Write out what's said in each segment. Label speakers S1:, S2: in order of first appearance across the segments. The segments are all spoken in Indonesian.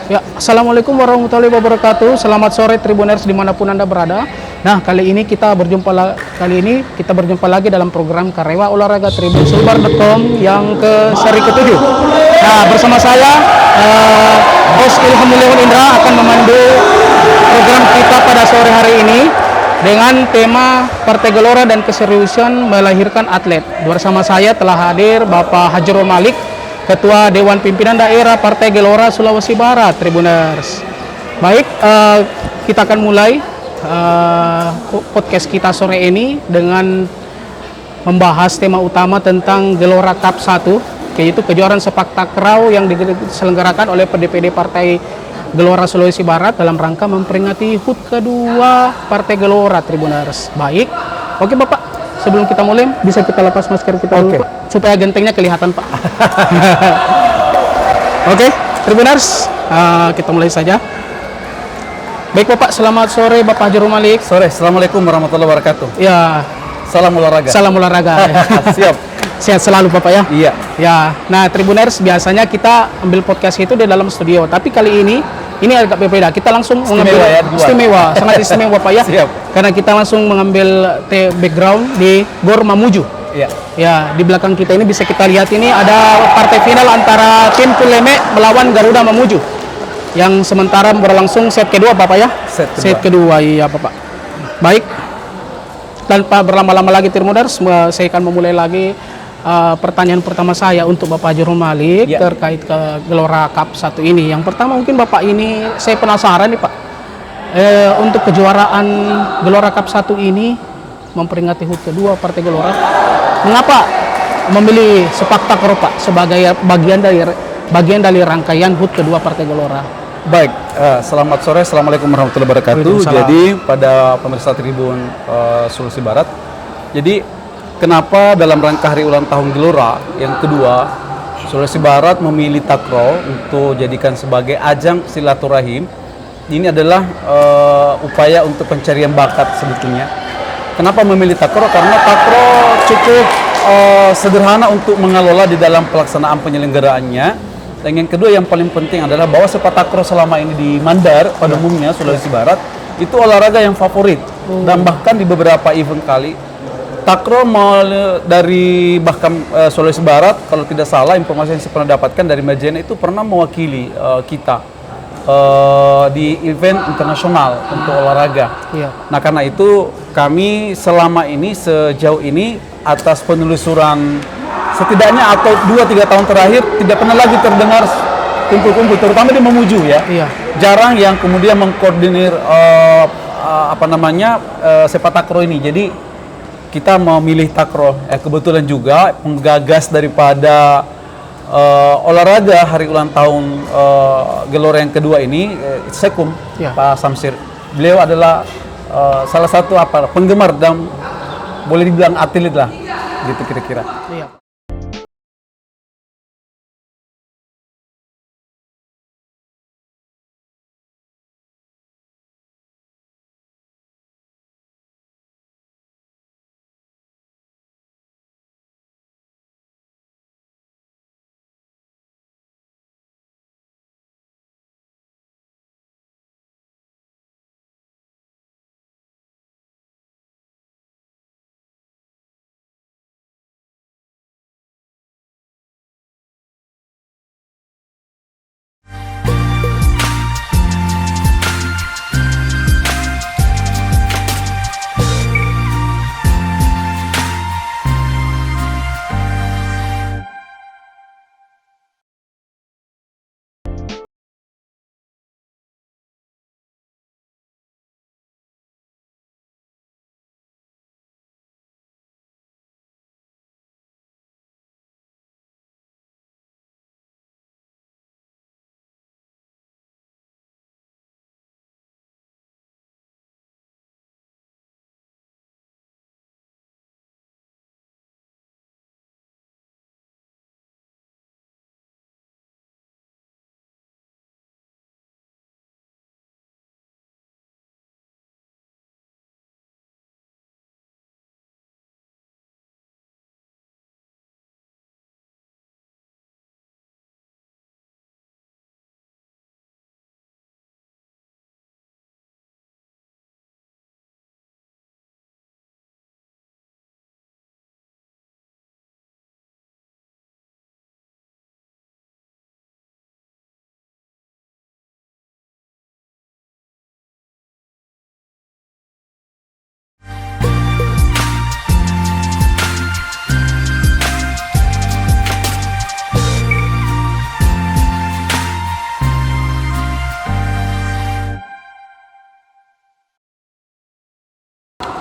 S1: Ya, Assalamualaikum warahmatullahi wabarakatuh. Selamat sore Tribuners dimanapun Anda berada. Nah, kali ini kita berjumpa lagi dalam program Karewa Olahraga Tribun Sulbar.com yang ke seri ke-7. Nah, bersama saya host Ilham Mulyawon Indra akan memandu program kita pada sore hari ini dengan tema Partai Gelora dan Keseriusan Melahirkan Atlet. Bersama saya telah hadir Bapak Hajrul Malik, Ketua Dewan Pimpinan Daerah Partai Gelora Sulawesi Barat, Tribuners. Baik, kita akan mulai podcast kita sore ini dengan membahas tema utama tentang Gelora Cup 1, yaitu kejuaraan sepak takraw yang diselenggarakan oleh PDPD Partai Gelora Sulawesi Barat dalam rangka memperingati HUT kedua Partai Gelora, Tribuners. Baik, oke Bapak. Sebelum kita mulai, bisa kita lepas masker kita dulu, Pak, supaya gentengnya kelihatan, Pak. Oke, Tribuners, kita mulai saja. Baik, Bapak, selamat sore, Bapak Hajrul Malik.
S2: Sore, Assalamualaikum warahmatullahi wabarakatuh.
S1: Ya,
S2: Salam olahraga.
S1: salam olahraga.
S2: Siap.
S1: Sehat selalu, Bapak ya.
S2: Iya.
S1: Ya, nah Tribuners, biasanya kita ambil podcast itu di dalam studio, tapi kali ini agak berbeda. Kita langsung mengambil istimewa, sangat istimewa, Pak ya.
S2: Siap.
S1: Karena kita langsung mengambil background di Gor Mamuju.
S2: Iya.
S1: Ya, di belakang kita ini bisa kita lihat ini ada partai final antara tim Tuleme melawan Garuda Mamuju. Yang sementara berlangsung set kedua, Bapak ya. Set kedua, iya, Bapak. Baik. Tanpa berlama-lama lagi, Tribuners, saya akan memulai lagi pertanyaan pertama saya untuk Bapak Hajrul Malik terkait ke Gelora Cup 1 ini. Yang pertama mungkin Bapak ini, saya penasaran nih Pak, untuk kejuaraan Gelora Cup 1 ini memperingati HUT kedua Partai Gelora, mengapa memilih sepak takraw Pak sebagai bagian dari rangkaian HUT kedua Partai Gelora?
S2: Baik, selamat sore, Assalamualaikum warahmatullahi wabarakatuh. Jadi pada pemirsa Tribun Sulawesi Barat, jadi kenapa dalam rangka hari ulang tahun Gelora yang kedua, Sulawesi Barat memilih takraw untuk jadikan sebagai ajang silaturahim. Ini adalah upaya untuk pencarian bakat sebetulnya. Kenapa memilih takraw? Karena takraw cukup sederhana untuk mengelola di dalam pelaksanaan penyelenggaraannya. Dan yang kedua yang paling penting adalah bahwa sepak takraw selama ini di Mandar pada umumnya Sulawesi Barat itu olahraga yang favorit. Dan bahkan di beberapa event kali takraw dari bahkan Sulawesi Barat, kalau tidak salah informasi yang saya pernah dapatkan dari Majene itu pernah mewakili kita di event internasional untuk olahraga.
S1: Iya.
S2: Nah karena itu kami selama ini sejauh ini atas penelusuran setidaknya atau 2-3 tahun terakhir tidak pernah lagi terdengar kumpul-kumpul, terutama di Mamuju ya.
S1: Iya.
S2: Jarang yang kemudian mengkoordinir sepak takraw ini. Jadi kita memilih takraw. Kebetulan juga penggagas daripada olahraga hari ulang tahun Gelora yang kedua ini, Sekum, Pak Samsir. Beliau adalah salah satu penggemar dan boleh dibilang atlet lah, gitu kira-kira.
S1: Iya.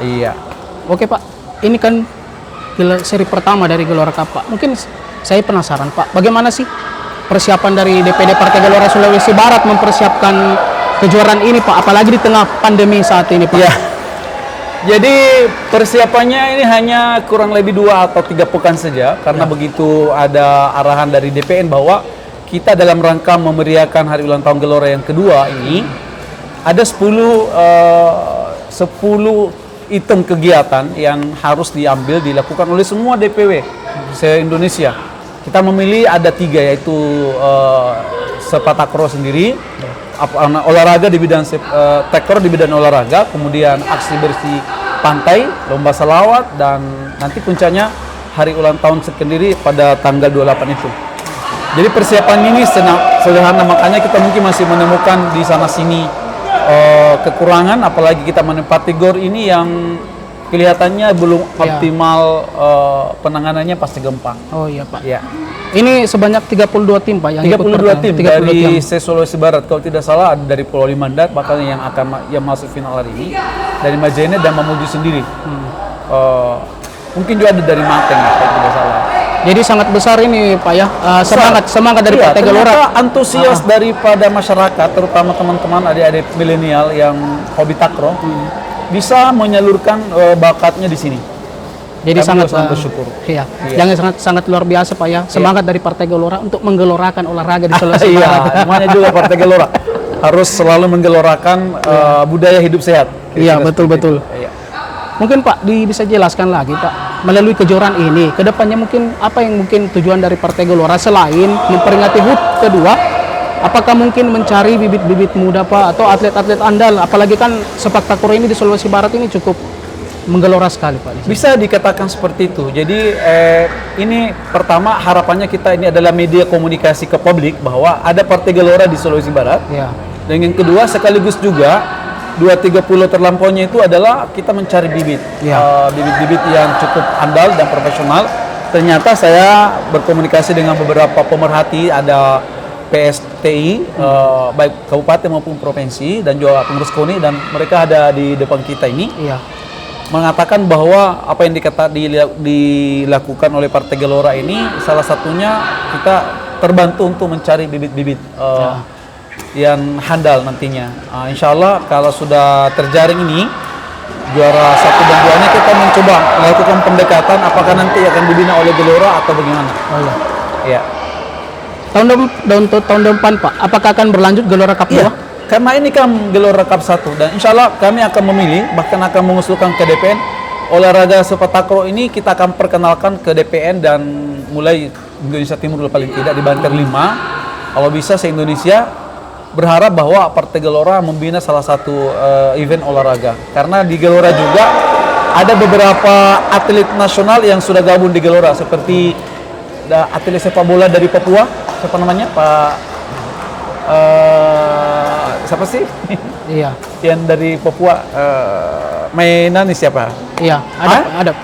S2: Iya.
S1: Oke Pak, ini kan seri pertama dari Gelora Cup Pak. Mungkin saya penasaran Pak, bagaimana sih persiapan dari DPD Partai Gelora Sulawesi Barat mempersiapkan kejuaraan ini Pak, apalagi di tengah pandemi saat ini Pak?
S2: Ya. Jadi persiapannya ini hanya kurang lebih 2 atau 3 pekan saja, karena begitu ada arahan dari DPN bahwa kita dalam rangka memeriahkan hari ulang tahun Gelora yang kedua ini ada 10 item kegiatan yang harus dilakukan oleh semua DPW se-Indonesia. Kita memilih ada 3, yaitu sepak takraw sendiri, olahraga di bidang takraw di bidang olahraga, kemudian aksi bersih pantai, lomba salawat, dan nanti puncaknya hari ulang tahun sendiri pada tanggal 28 itu. Jadi persiapan ini sederhana, makanya kita mungkin masih menemukan di sana sini kekurangan, apalagi kita menempati GOR ini yang kelihatannya belum optimal penanganannya pasti gempa.
S1: Oh iya Pak.
S2: Ya.
S1: Ini sebanyak 32 tim Pak yang
S2: 32 tim dari Sulawesi Barat, kalau tidak salah ada dari Pulau Limandat bahkan yang masuk final hari ini dari Majene dan Mamuju sendiri. Mungkin juga ada dari Mateng kalau tidak salah.
S1: Jadi sangat besar ini Pak ya, semangat dari Partai Gelora.
S2: Antusias daripada masyarakat, terutama teman-teman adik-adik milenial yang hobi takraw, bisa menyalurkan bakatnya di sini.
S1: Jadi
S2: kami
S1: sangat
S2: bersyukur.
S1: Iya. Yang sangat luar biasa Pak ya, semangat dari Partai Gelora untuk menggelorakan olahraga di Sulawesi Barat.
S2: Iya, namanya juga Partai Gelora harus selalu menggelorakan budaya hidup sehat.
S1: Iya, betul.
S2: Iya.
S1: Mungkin Pak bisa jelaskan lagi Pak, melalui kejuaraan ini, kedepannya mungkin apa yang mungkin tujuan dari Partai Gelora selain memperingati HUT kedua, apakah mungkin mencari bibit-bibit muda Pak atau atlet-atlet andal, apalagi kan sepak takraw ini di Sulawesi Barat ini cukup menggelora sekali Pak.
S2: Bisa dikatakan seperti itu. Jadi ini pertama harapannya kita ini adalah media komunikasi ke publik bahwa ada Partai Gelora di Sulawesi Barat.
S1: Ya.
S2: Dan yang kedua sekaligus juga 2-3 pulau terlampaunya itu adalah kita mencari bibit, bibit-bibit yang cukup andal dan profesional. Ternyata saya berkomunikasi dengan beberapa pemerhati, ada PSTI, baik kabupaten maupun provinsi, dan juga pengurus KONI, dan mereka ada di depan kita ini, mengatakan bahwa apa yang dilakukan oleh Partai Gelora ini, salah satunya kita terbantu untuk mencari bibit-bibit yang handal nantinya. Insya Allah kalau sudah terjaring ini juara 1 dan 2-nya, kita mencoba melakukan pendekatan apakah nanti akan dibina oleh Gelora atau bagaimana. Ya.
S1: Tahun depan Pak, apakah akan berlanjut Gelora Cup 2?
S2: Karena ini kan Gelora Cup 1 dan insya Allah kami akan memilih, bahkan akan mengusulkan ke DPN olahraga sepak takraw ini kita akan perkenalkan ke DPN dan mulai Indonesia Timur paling tidak di Banter 5. Kalau bisa se-Indonesia, berharap bahwa Partai Gelora membina salah satu event olahraga. Karena di Gelora juga ada beberapa atlet nasional yang sudah gabung di Gelora, seperti atlet sepak bola dari Papua, siapa namanya? Siapa sih?
S1: Iya.
S2: Yang dari Papua, mainan siapa?
S1: Iya, ada.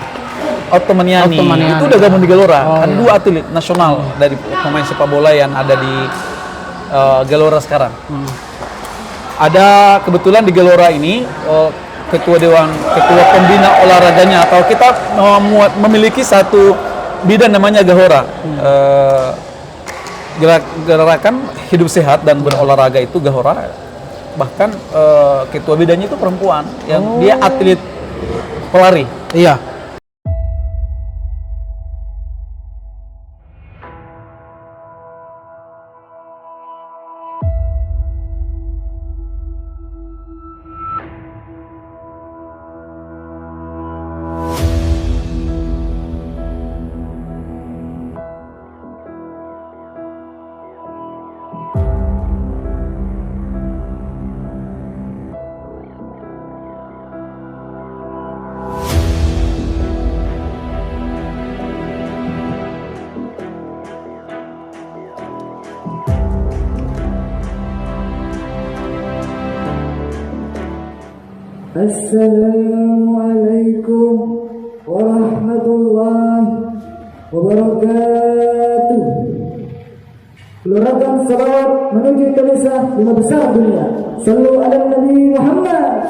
S2: Ottomaniani. Itu udah gabung di Gelora. Ada 2 atlet nasional dari pemain sepak bola yang ada di Gelora sekarang. Ada kebetulan di Gelora ini ketua pembina olahraganya, atau kita memiliki satu bidang namanya Gahora. Gerakan hidup sehat dan berolahraga itu Gahora. Bahkan ketua bidangnya itu perempuan yang dia atlet pelari.
S1: Iya.
S3: Assalamualaikum warahmatullahi wabarakatuh. Gelorkan salawat menuju Indonesia 5 besar dunia. Sallu ala Nabi Muhammad.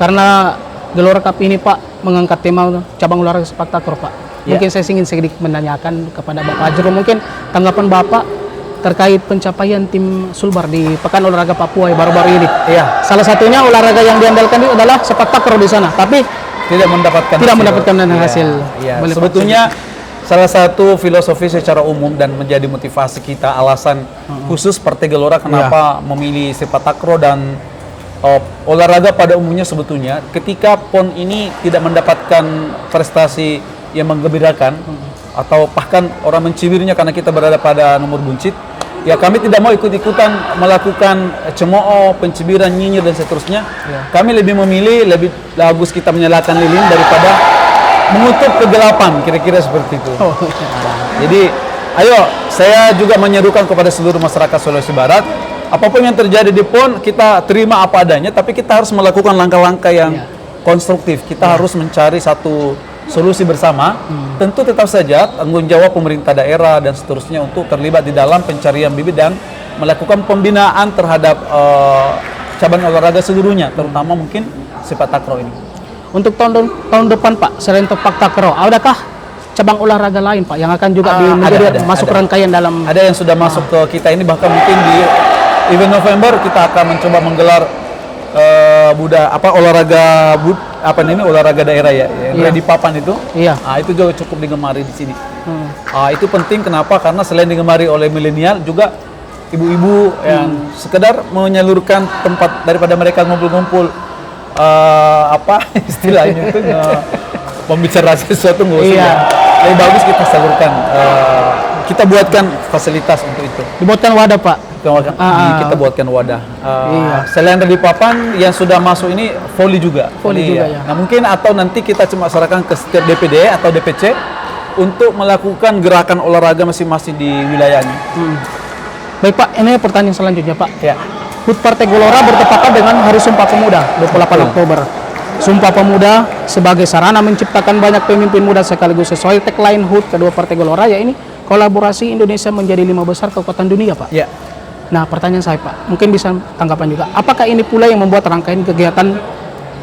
S1: Karena Gelora Cup ini Pak mengangkat tema cabang olahraga sepak takraw Pak. Mungkin saya ingin sedikit menanyakan kepada Bapak Ajro, mungkin tanggapan Bapak terkait pencapaian tim Sulbar di Pekan Olahraga Papua yang baru-baru ini.
S2: Iya.
S1: Salah satunya olahraga yang diandalkan itu adalah sepak takraw di sana, tapi
S2: Tidak mendapatkan
S1: hasil.
S2: Iya.
S1: Boleh, Pak,
S2: Sebetulnya salah satu filosofi secara umum dan menjadi motivasi kita, alasan khusus Partai Gelora kenapa memilih sepak takraw dan olahraga pada umumnya, sebetulnya ketika PON ini tidak mendapatkan prestasi yang menggembirakan atau bahkan orang mencibirnya karena kita berada pada nomor buncit, ya kami tidak mau ikut-ikutan melakukan cemooh, pencibiran, nyinyir dan seterusnya. Kami lebih memilih, lebih bagus kita menyalakan lilin daripada mengutuk kegelapan, kira-kira seperti itu. Jadi ayo, saya juga menyerukan kepada seluruh masyarakat Sulawesi Barat, apapun yang terjadi di PON kita terima apa adanya, tapi kita harus melakukan langkah-langkah yang konstruktif. Kita harus mencari satu solusi bersama. Tentu tetap saja tanggung jawab pemerintah daerah dan seterusnya untuk terlibat di dalam pencarian bibit dan melakukan pembinaan terhadap cabang olahraga seluruhnya, terutama mungkin sepak takraw ini.
S1: Untuk tahun depan Pak, selain sepak takraw, adakah cabang olahraga lain Pak yang akan juga masuk rangkaian dalam?
S2: Ada yang sudah masuk ke kita ini, bahkan mungkin di event November kita akan mencoba menggelar olahraga daerah ya, yang di papan itu.
S1: Iya.
S2: Itu juga cukup digemari di sini. Itu penting, kenapa? Karena selain digemari oleh milenial, juga ibu-ibu yang sekedar menyalurkan tempat daripada mereka ngumpul-ngumpul, istilahnya itu pembicaraan sesuatu nggak usah. Lebih bagus kita salurkan, kita buatkan fasilitas untuk itu.
S1: Dibuatkan wadah Pak.
S2: Kita buatkan wadah. Selain dari papan yang sudah masuk ini, voli juga.
S1: Ya.
S2: Nah mungkin atau nanti kita cuma serahkan ke setiap DPD atau DPC untuk melakukan gerakan olahraga masing-masing di wilayahnya.
S1: Baik Pak, ini pertanyaan selanjutnya Pak.
S2: Ya.
S1: HUT Partai Gelora bertepatan dengan Hari Sumpah Pemuda 28 Oktober. Sumpah Pemuda sebagai sarana menciptakan banyak pemimpin muda sekaligus sesuai tagline HUT kedua Partai Gelora, ya ini kolaborasi Indonesia menjadi 5 besar kekuatan dunia Pak.
S2: Ya.
S1: Nah pertanyaan saya Pak, mungkin bisa tanggapan juga, apakah ini pula yang membuat rangkaian kegiatan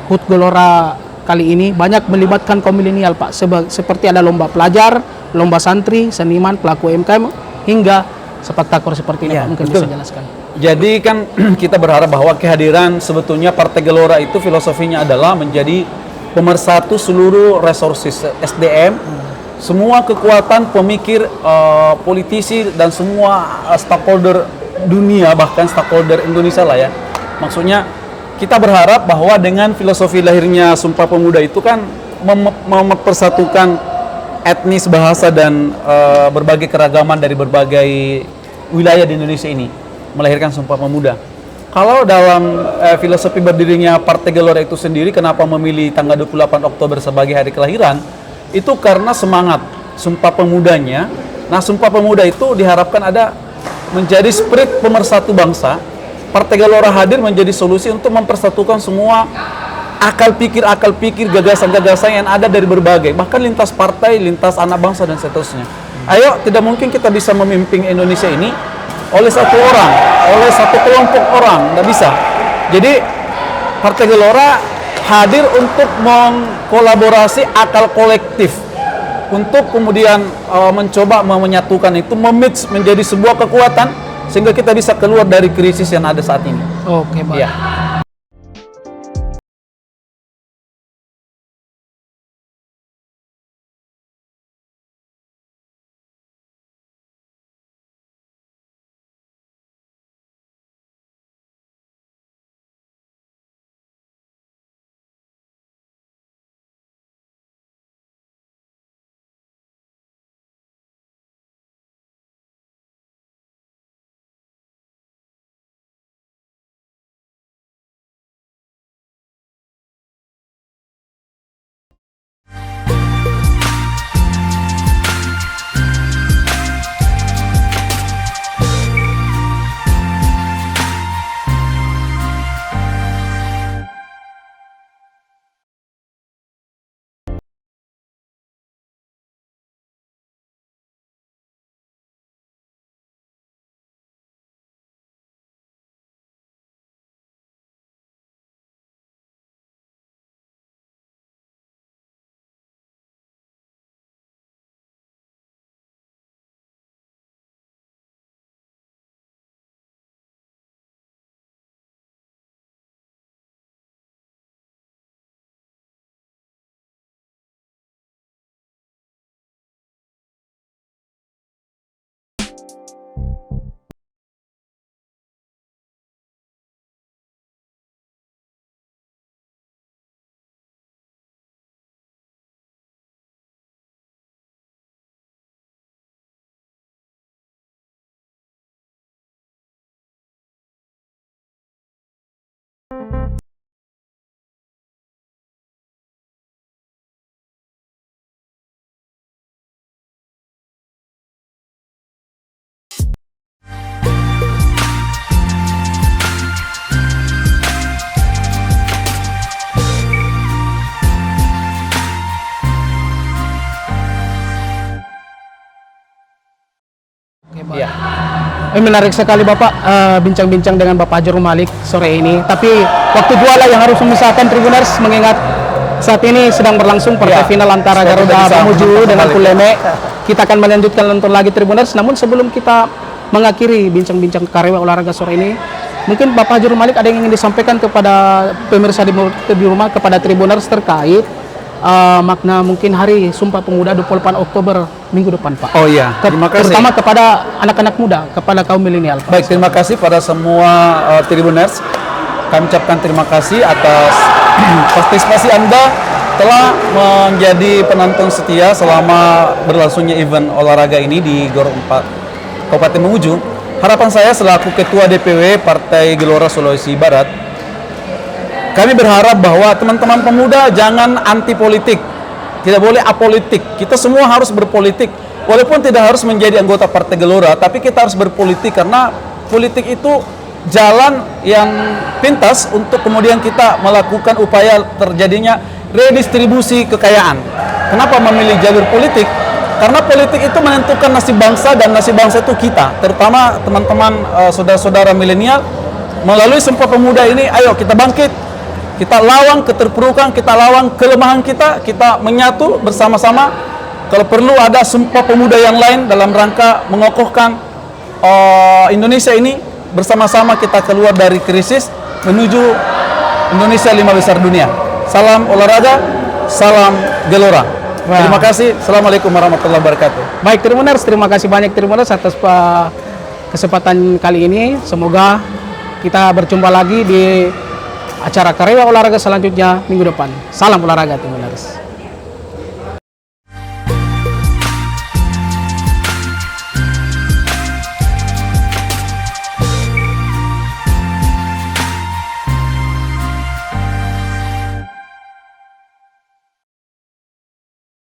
S1: HUT Gelora kali ini banyak melibatkan kaum milenial Pak, seperti ada lomba pelajar, lomba santri, seniman, pelaku UMKM, hingga sepak takraw seperti ini Pak, mungkin
S2: betul.
S1: bisa jelaskan.
S2: Jadi kan kita berharap bahwa kehadiran sebetulnya Partai Gelora itu filosofinya adalah menjadi pemersatu seluruh resources SDM, semua kekuatan pemikir, politisi dan semua stakeholder dunia, bahkan stakeholder Indonesia lah ya. Maksudnya kita berharap bahwa dengan filosofi lahirnya Sumpah Pemuda itu kan mempersatukan etnis, bahasa dan berbagai keragaman dari berbagai wilayah di Indonesia ini, melahirkan Sumpah Pemuda. Kalau dalam filosofi berdirinya Partai Gelora itu sendiri, kenapa memilih tanggal 28 Oktober sebagai hari kelahiran? Itu karena semangat Sumpah Pemudanya. Nah, Sumpah Pemuda itu diharapkan ada menjadi spirit pemersatu bangsa. Partai Gelora hadir menjadi solusi untuk mempersatukan semua akal pikir, gagasan-gagasan yang ada dari berbagai, bahkan lintas partai, lintas anak bangsa dan seterusnya. Ayo, tidak mungkin kita bisa memimpin Indonesia ini oleh satu orang, oleh satu kelompok orang, tidak bisa. Jadi Partai Gelora hadir untuk mengkolaborasi akal kolektif, untuk kemudian mencoba menyatukan itu, memix menjadi sebuah kekuatan sehingga kita bisa keluar dari krisis yang ada saat ini.
S1: Oke, Pak.
S2: Ya.
S1: Menarik sekali Bapak bincang-bincang dengan Bapak Haji Malik sore ini. Tapi waktu jualah yang harus memisahkan Tribuners, mengingat saat ini sedang berlangsung partai final antara Garuda Mamuju dengan Puleme. Kita akan melanjutkan nonton lagi Tribuners. Namun sebelum kita mengakhiri bincang-bincang Karya Olahraga sore ini, mungkin Bapak Haji Malik ada yang ingin disampaikan kepada pemirsa di rumah, kepada Tribuners terkait makna mungkin Hari Sumpah Pemuda 28 Oktober minggu depan, Pak.
S2: Oh iya, terima kasih.
S1: Terutama kepada anak-anak muda, kepada kaum milenial, Pak.
S2: Baik, terima kasih pada semua Tribuners. Kami ucapkan terima kasih atas partisipasi Anda telah menjadi penonton setia selama berlangsungnya event olahraga ini di GOR 4 Kabupaten Mamuju. Harapan saya selaku Ketua DPW Partai Gelora Sulawesi Barat, kami berharap bahwa teman-teman pemuda jangan anti politik, tidak boleh apolitik. Kita semua harus berpolitik, walaupun tidak harus menjadi anggota Partai Gelora, tapi kita harus berpolitik karena politik itu jalan yang pintas untuk kemudian kita melakukan upaya terjadinya redistribusi kekayaan. Kenapa memilih jalur politik? Karena politik itu menentukan nasib bangsa, dan nasib bangsa itu kita, terutama teman-teman saudara-saudara milenial. Melalui Sumpah Pemuda ini, ayo kita bangkit. Kita lawan keterpurukan, kita lawan kelemahan kita menyatu bersama-sama. Kalau perlu ada Sumpah Pemuda yang lain dalam rangka mengokohkan Indonesia ini, bersama-sama kita keluar dari krisis menuju Indonesia 5 besar dunia. Salam olahraga, salam Gelora.
S1: Wah.
S2: Terima kasih. Assalamualaikum warahmatullahi wabarakatuh.
S1: Baik Tribuners, terima kasih banyak Tribuners atas kesempatan kali ini. Semoga kita berjumpa lagi di acara Karya Olahraga selanjutnya minggu depan. Salam olahraga Tribuners.